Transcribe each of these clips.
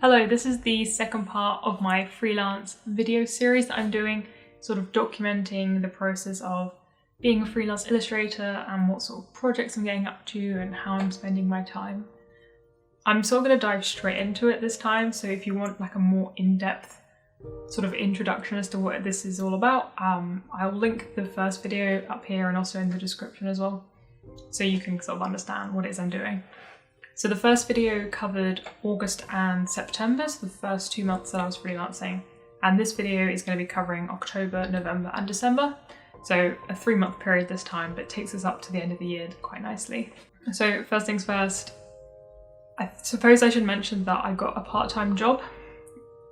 Hello, this is the second part of my freelance video series that I'm doing, sort of documenting the process of being a freelance illustrator and what sort of projects I'm getting up to and how I'm spending my time. I'm sort of going to dive straight into it this time, so if you want like a more in-depth sort of introduction as to what this is all about, I'll link the first video up here and also in the description as well, so you can sort of understand what it is I'm doing. So the first video covered August and September, so the first 2 months that I was freelancing. And this video is going to be covering October, November and December. So a 3-month period this time, but it takes us up to the end of the year quite nicely. So first things first, I suppose I should mention that I got a part-time job.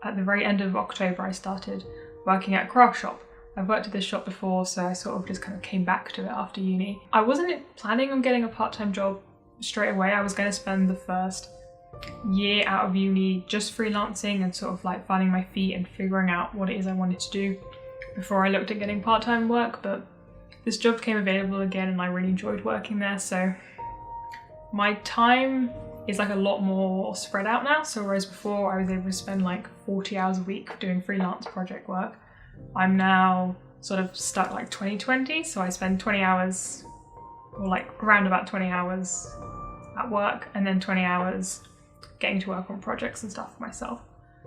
At the very end of October, I started working at a craft shop. I've worked at this shop before, so I sort of just kind of came back to it after uni. I wasn't planning on getting a part-time job straight away. I was going to spend the first year out of uni just freelancing and sort of like finding my feet and figuring out what it is I wanted to do before I looked at getting part-time work, but this job came available again and I really enjoyed working there, so my time is like a lot more spread out now. So whereas before I was able to spend like 40 hours a week doing freelance project work, I'm now sort of stuck like 20-20, so I spend 20 hours or like around about 20 hours at work and then 20 hours getting to work on projects and stuff for myself.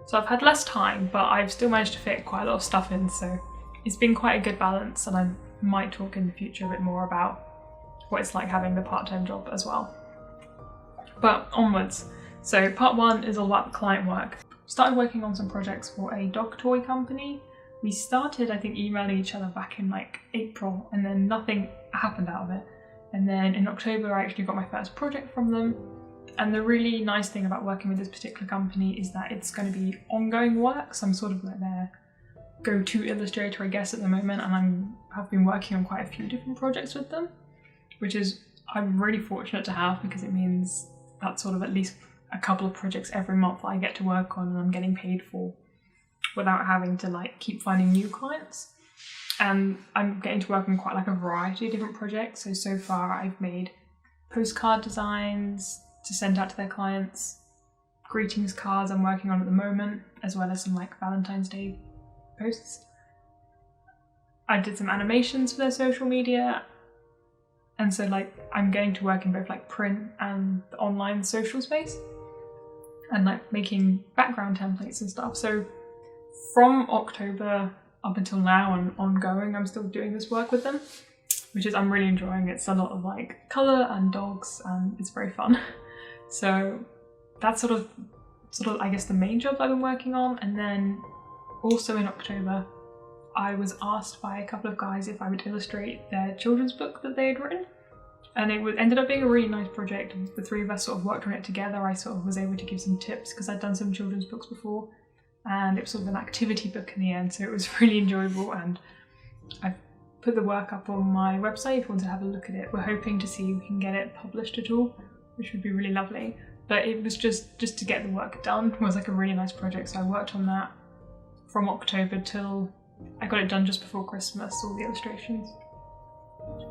So I've had less time, but I've still managed to fit quite a lot of stuff in, so it's been quite a good balance, and I might talk in the future a bit more about what it's like having the part-time job as well. But onwards. So part 1 is all about the client work. Started working on some projects for a dog toy company. We started, I think, emailing each other back in like April, and then nothing happened out of it. And then in October, I actually got my first project from them. And the really nice thing about working with this particular company is that it's going to be ongoing work. So I'm sort of like their go-to illustrator, I guess, at the moment. And I've been working on quite a few different projects with them, which is I'm really fortunate to have, because it means that's sort of at least a couple of projects every month that I get to work on and I'm getting paid for without having to like keep finding new clients. And I'm getting to work on quite like a variety of different projects. So far I've made postcard designs to send out to their clients, greetings cards I'm working on at the moment, as well as some like Valentine's Day posts. I did some animations for their social media. And so like I'm getting to work in both like print and the online social space and like making background templates and stuff. So from October up until now and ongoing, I'm still doing this work with them, which is I'm really enjoying. It's a lot of like colour and dogs and it's very fun. So that's sort of I guess the main job I've been working on. And then also in October, I was asked by a couple of guys if I would illustrate their children's book that they had written. And it ended up being a really nice project. The three of us sort of worked on it together. I sort of was able to give some tips because I'd done some children's books before. And it was sort of an activity book in the end, so it was really enjoyable, and I've put the work up on my website if you want to have a look at it. We're hoping to see if we can get it published at all, which would be really lovely. But it was just to get the work done. It was like a really nice project, so I worked on that from October till I got it done just before Christmas, all the illustrations.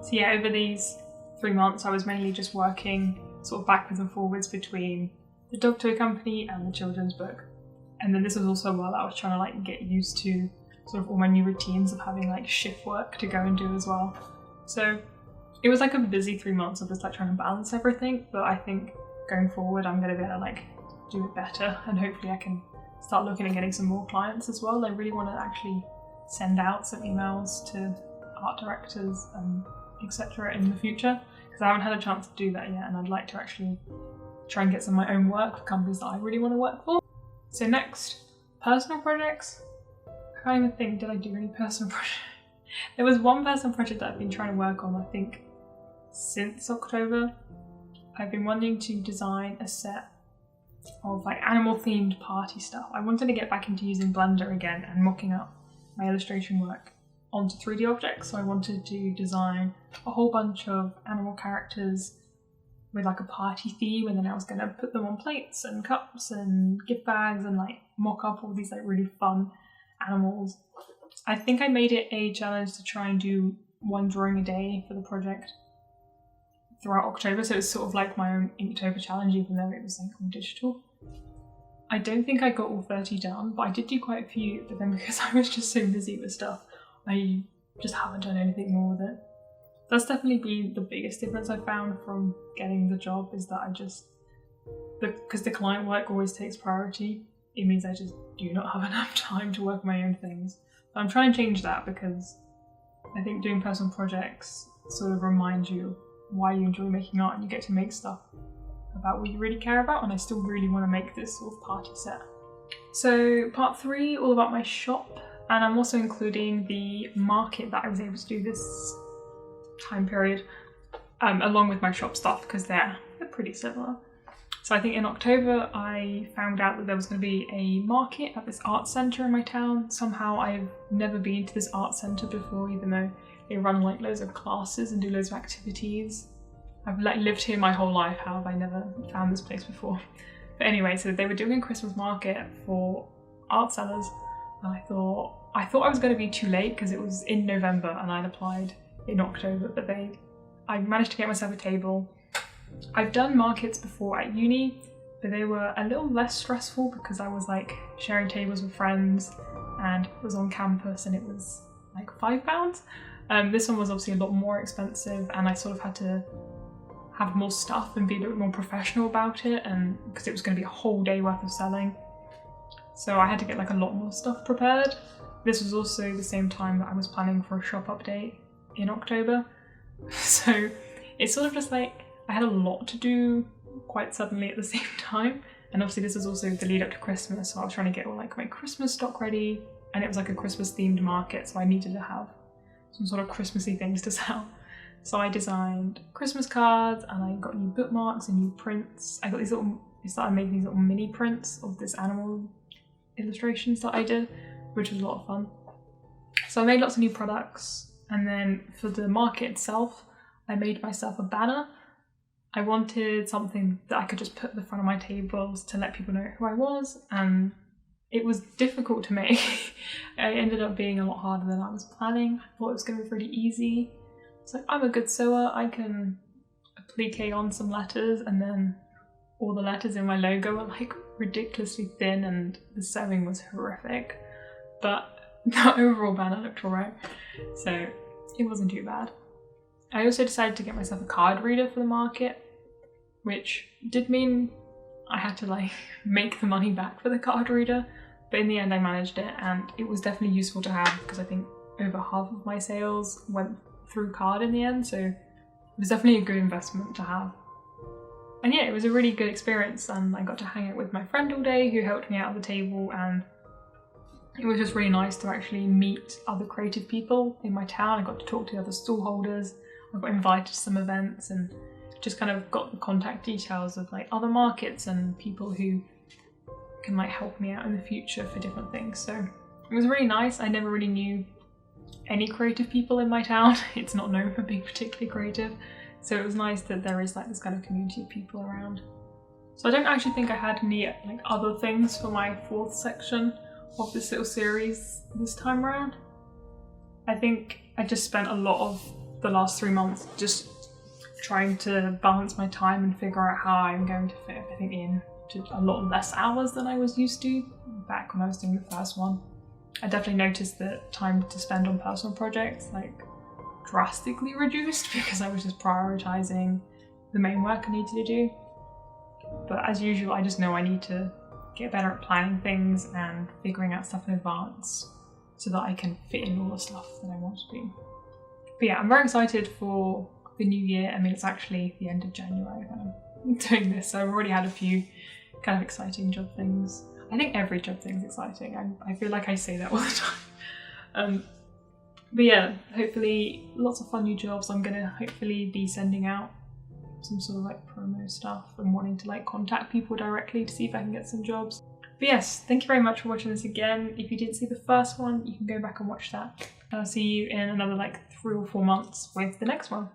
So yeah, over these 3 months I was mainly just working sort of backwards and forwards between the dog toy company and the children's book. And then this was also while I was trying to like get used to sort of all my new routines of having like shift work to go and do as well. So it was like a busy 3 months of just like trying to balance everything, but I think going forward I'm going to be able to like do it better, and hopefully I can start looking at getting some more clients as well. I really want to actually send out some emails to art directors and etc. in the future, because I haven't had a chance to do that yet, and I'd like to actually try and get some of my own work for companies that I really want to work for. So next, personal projects. I can't even think, did I do any personal projects? There was one personal project that I've been trying to work on, I think, since October. I've been wanting to design a set of like animal themed party stuff. I wanted to get back into using Blender again and mocking up my illustration work onto 3D objects. So I wanted to design a whole bunch of animal characters with like a party theme, and then I was going to put them on plates and cups and gift bags and like mock up all these like really fun animals. I think I made it a challenge to try and do 1 drawing a day for the project throughout October, so it's sort of like my own Inktober challenge, even though it was like all digital. I don't think I got all 30 done, but I did do quite a few, but then because I was just so busy with stuff, I just haven't done anything more with it. That's definitely been the biggest difference I found from getting the job, is that because the client work always takes priority, it means I just do not have enough time to work on my own things. So I'm trying to change that, because I think doing personal projects sort of reminds you why you enjoy making art, and you get to make stuff about what you really care about, and I still really want to make this sort of party set. So part 3, all about my shop, and I'm also including the market that I was able to do this time period along with my shop stuff, because they're pretty similar. So I think in October I found out that there was going to be a market at this art centre in my town. Somehow I've never been to this art centre before, even though they run like loads of classes and do loads of activities. I've like lived here my whole life, how have I never found this place before? But anyway, so they were doing a Christmas market for art sellers, and I thought I was going to be too late because it was in November and I'd applied in October, but I managed to get myself a table. I've done markets before at uni, but they were a little less stressful because I was like sharing tables with friends and was on campus, and it was like £5. This one was obviously a lot more expensive, and I sort of had to have more stuff and be a bit more professional about it, and because it was going to be a whole day worth of selling, so I had to get like a lot more stuff prepared. This was also the same time that I was planning for a shop update in October, so it's sort of just like I had a lot to do quite suddenly at the same time, and obviously this was also the lead up to Christmas, so I was trying to get all like my Christmas stock ready, and it was like a Christmas themed market, so I needed to have some sort of Christmassy things to sell. So I designed Christmas cards, and I got new bookmarks and new prints. I got these little, I started making these little mini prints of this animal illustrations that I did, which was a lot of fun. So I made lots of new products, and then for the market itself, I made myself a banner. I wanted something that I could just put at the front of my tables to let people know who I was, and it was difficult to make. It ended up being a lot harder than I was planning. I thought it was going to be really easy. It's like, I'm a good sewer, I can applique on some letters, and then all the letters in my logo are like ridiculously thin, and the sewing was horrific. But the overall banner looked alright, so it wasn't too bad. I also decided to get myself a card reader for the market, which did mean I had to like make the money back for the card reader, but in the end I managed it, and it was definitely useful to have because I think over half of my sales went through card in the end, so it was definitely a good investment to have. And yeah, it was a really good experience, and I got to hang out with my friend all day who helped me out at the table, and it was just really nice to actually meet other creative people in my town. I got to talk to the other stall holders, I got invited to some events, and just kind of got the contact details of like other markets and people who can like help me out in the future for different things. So it was really nice. I never really knew any creative people in my town. It's not known for being particularly creative, so it was nice that there is like this kind of community of people around. So I don't actually think I had any like other things for my 4th section of this little series this time around. I think I just spent a lot of the last 3 months just trying to balance my time and figure out how I'm going to fit everything in to a lot less hours than I was used to back when I was doing the first one. I definitely noticed that time to spend on personal projects like drastically reduced because I was just prioritizing the main work I needed to do. But as usual, I just know I need to get better at planning things and figuring out stuff in advance so that I can fit in all the stuff that I want to do. But yeah, I'm very excited for the new year. I mean, it's actually the end of January when I'm doing this, so I've already had a few kind of exciting job things. I think every job thing's exciting. I feel like I say that all the time. But yeah, hopefully lots of fun new jobs. I'm gonna hopefully be sending out some sort of like promo stuff and wanting to like contact people directly to see if I can get some jobs. But yes, thank you very much for watching this again. If you didn't see the first one, you can go back and watch that. And I'll see you in another like 3 or 4 months with the next one.